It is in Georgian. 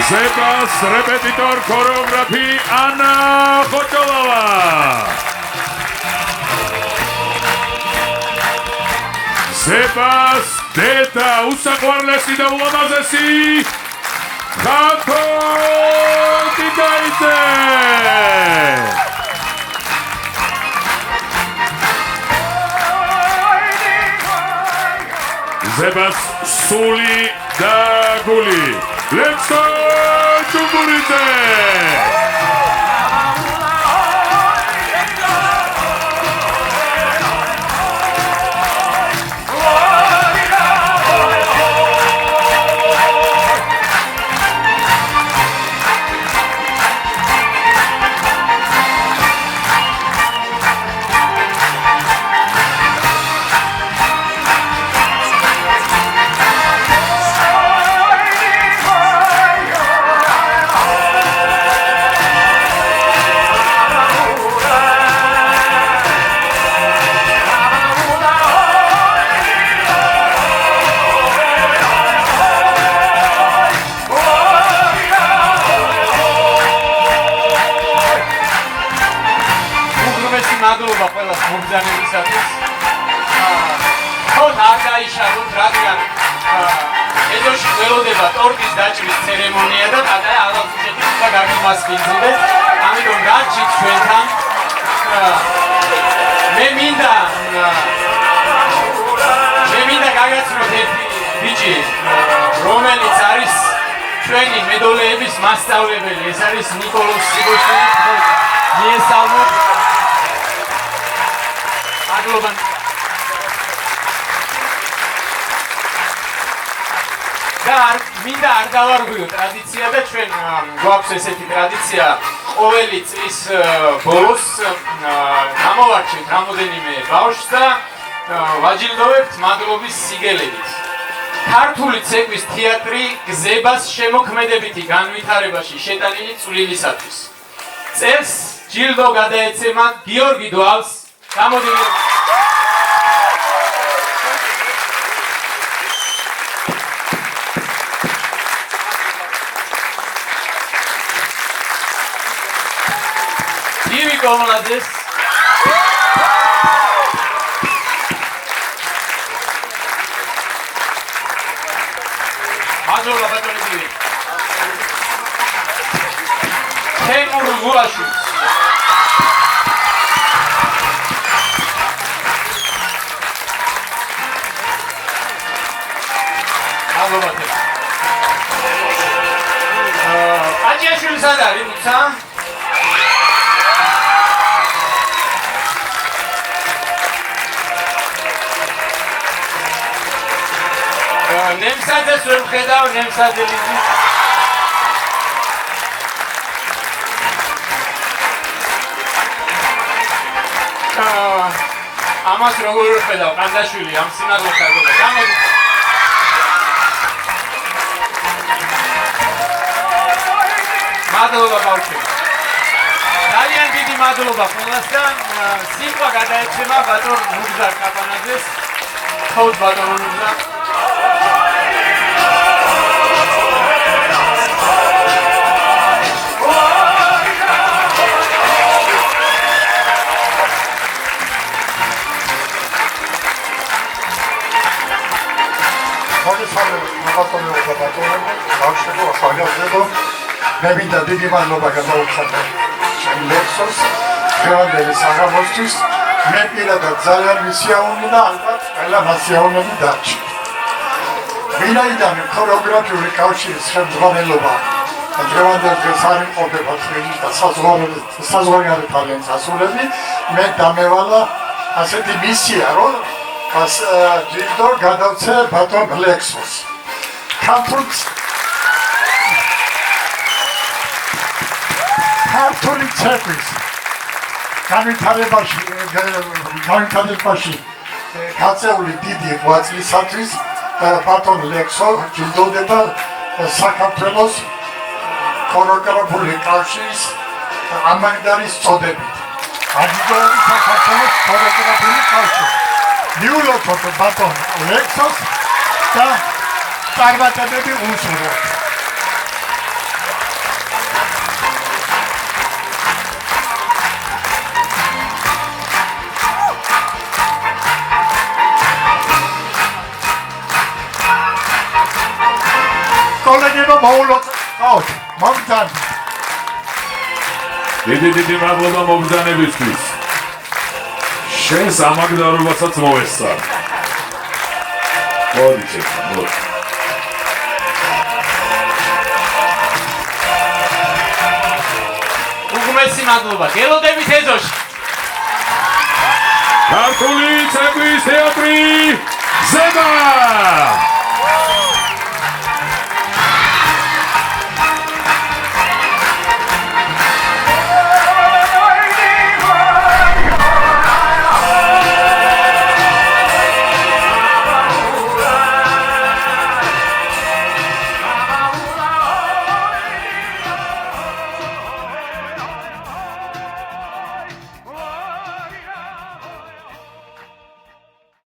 ზებას რეპეტიტორ ქორეოგრაფი ანა ხოჭოლავა. ზებას დედა უსაყვარლესი და ულამაზესი ხანთო ტიტაიძე. ზებას სული და გული ლექსო ჯუმბურიძე. მადლობა ყველას მოგზაურობისათვის. ხოთ არ დაიშალოთ, რადგან ეზოში ველოდება ტორტის დაჭრის ცერემონია და პატარა ალავსუშეთის და გაგიმასპინძილეთ. ამიტომ გაჩით ჩვენთან. მე მინდა გაგაცნოთ ერთი ბიჭი, რომელიც არის ჩვენი მედოლეების მასწავლებელი. ეს არის ნიკოლოზ სიბოშვილი. მიესალმოთ. მადლობა. და მინდა არ დავარღვიო ტრადიცია და ჩვენ გვაქვს ესეთი ტრადიცია ყოველი წლის ბოლოს გამოვარჩევთ რამოდენიმე ბავშვს და ვაჯილდოვებთ მადლობის სიგელებით. ქართული ცეკვის თეატრი გზებას შემოქმედებითი განვითარებაში შეტანილი წვლილისათვის. წელს ჯილდო გადაეცემა გიორგი დვალს. გამოდიოდი. Iviko молодец. მადლობა ბატონო ივი. თემურ გულაშვილს. მადლობა თემ. აჯიაშვილი სად არის მუცა? ნემსაძეს ვერ ვხედავ, ნემსაძელი. ამას როგორ ვხედავ, ყანდაშვილი, ამ სინაგოგას გოგო. გამოდი. მადლობა ბავშვები. ძალიან დიდი მადლობა ყველასთან. სიტყვა გადაეცემა ბატონ მუგზარ კაპანაძეს. ხოთ ბატონ მუგზარ. მე მინდა დიდი მადლობა გადაუხადო ჩემ ლექსოს დღევანდელი საღამოსთვის. მე პირადად ძალიან მისიავნე და ალბათ ყველა მასიავნები დარჩი. ვინაიდან ქორეოგრაფიული კავშირის ხელმძღვანელობა დღევანდელ დღეს არ იმყოფება ჩვენი და საზღვარგარეთ არიან სასულები, მე დამევალა ასეთი მისია, რომ ჯილდო გადავცე ბატონ ლექსოს. ქართული ცეკვის განვითარებაში გაწეული დიდი ღვაწლისათვის ბატონ ლექსო ჯილდოვდება საქართველოს ქორეოგრაფიული კავშირის ამაგდარის წოდებით. აჯილდოვდება საქართველოს ქორეოგრაფიული კავშირი. მიულოცოთ ბატონ ლექსოს და წარმატებები უსურვოთ. გასაგებო მოულოთ ყავთ მომთან დიდი მადლობა მოგზანებისთვის. შენ სამაგდარობასაც მოვესწარ. მოდი ჩეკა, მოდი. უღმესი მადლობა. გელოდებით ეზოში. ქართული ცეკვის თეატრი ზედა